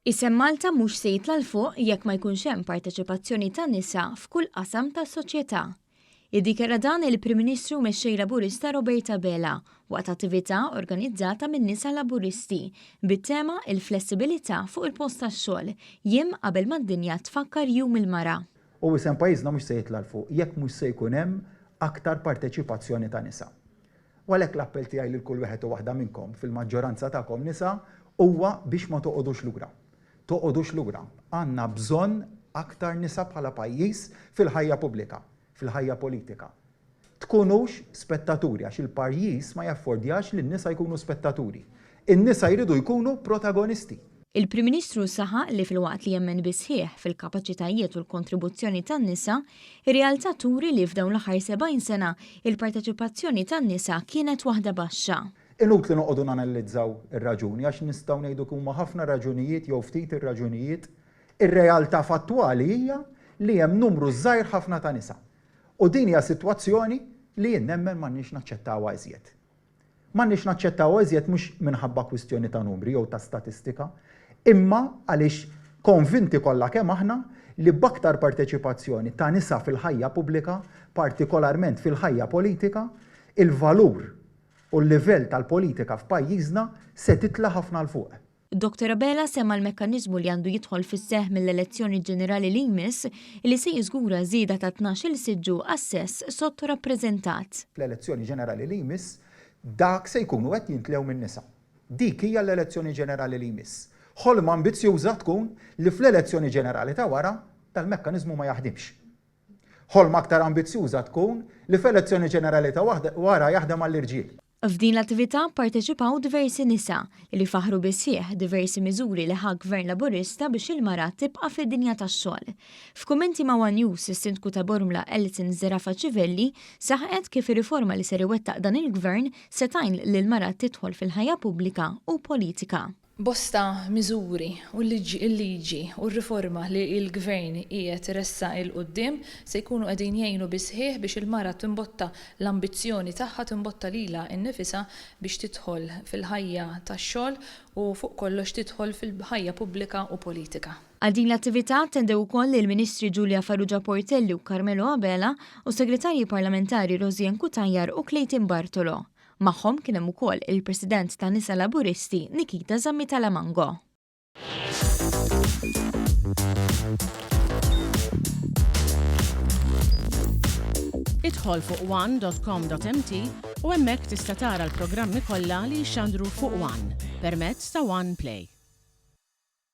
Isem Malta mhux se jitla l-fuq jekk ma jkunx hemm parteċipazzjoni tan-nisa f'kull qasam tas-soċjetà. Iddikjara dan il-Prim Ministru Mexxej Laburista Robert Abela waqt attività organizzata minn Nisa Laburisti bit-tema il-Flessibilità fuq il-post tax-xogħol jiem qabel mad-dinja tfakkar jum il-mara. U isem pajjiżna mhux se jitla l-fuq jekk mhux se jkun hemm aktar parteċipazzjoni ta' nisa. U għalhekk l-appell tiegħi lil kull wieħed u waħda minnkom fil-maġġoranza tagħkom nisa huwa biex ma toqgħodux lura. Toqgħodux lura. Għandna bżonn aktar nisa bħala pajjiż fil-ħajja pubblika, fil-ħajja politika. Tkunux spettaturi għax il-pajjiż ma jaffordjax li n-nisa jkunu spettaturi. In-nisa jridu jkunu protagonisti. Il-Prim Ministru saħaq li fil-waqt li jemmen bisħieħ fil-kapaċitajiet u l-kontribuzzjoni tan-nisa, ir-realtà turi li f'dawn l-aħħar 70 sena il-parteċipazzjoni tan-nisa kienet waħda baxxa. Inut li noqogħdu nanalizzaw ir-raġuni għax nistgħu ngħidu huma ħafna raġunijiet jew ftit ir-raġunijiet. Ir-realtà fattwali hija li hemm numru żgħir ħafna ta' nisa. U din hija sitwazzjoni li jien nemmen m'għandniex naċċettawha iżjed. M'għandniex naċċettawha iżjed mhux minħabba kwistjoni ta' numri jew ta' statistika, imma għaliex konvinti kollha kemm aħna li b'aktar parteċipazzjoni ta' nisa fil-ħajja pubblika, partikolarment fil-ħajja politika, il-valur u l-livell tal-politika f'pajjiżna se titla' ħafna l fuq. Dr. Abela semma l-mekkaniżmu li għandu jidħol fis-seħħ mill-elezzjoni ġenerali li jmiss li se jiżgura żieda ta' 12 siġġu għas-sess sottorappreżentat. Fl-elezzjoni ġenerali li jmiss dak se jkunu qed jintlew min-nisa. Dik hija l-elezzjoni ġenerali li jmiss. Ħolma ambizzjuża tkun li fl-elezzjoni ġenerali ta' wara tal-mekkaniżmu ma jaħdimx. Ħolma aktar ambizzjuża tkun li fl-elezzjoni ġenerali ta' wara jaħdem għall-irġiel. F'din l-attività parteċipaw diversi nisa li faħru bisħieħ diversi miżuri li ħa Gvern Laburista biex il-mara tibqa' fid-dinja tax-xogħol. F'kummenti ma' One News is-Sindku ta' Bormla Ellison Zerafa Ċivelli saħqet kif ir-riforma li ser iwettaq dan il-Gvern se tgħin lil-mara tidħol fil-ħajja pubblika u politika. Bosta miżuri u l-liġi u r-riforma li l-Gvern qiegħed iressa il qudiem se jkunu qegħdin jgħinu bisħieħ biex il-mara timbotta l-ambizzjoni tagħha timbotta lilha nnifisha biex tidħol fil-ħajja tax-xogħol u fuq kollox tidħol fil-ħajja pubblika u politika. Għal din l-attività attendew ukoll il-Ministri Giulia Farrugia Portelli u Carmelo Abela u Segretarji Parlamentari Rosien Kutajjar u Clayton Bartolo. Magħhom kien hemm ukoll il-President ta' Nisa Laburisti Nikita Zammitalamango. Idħol fuq one.com.mt u hemmhekk tista' tara l-programmi kollha li jxandru fuq One permezz ta' One Play.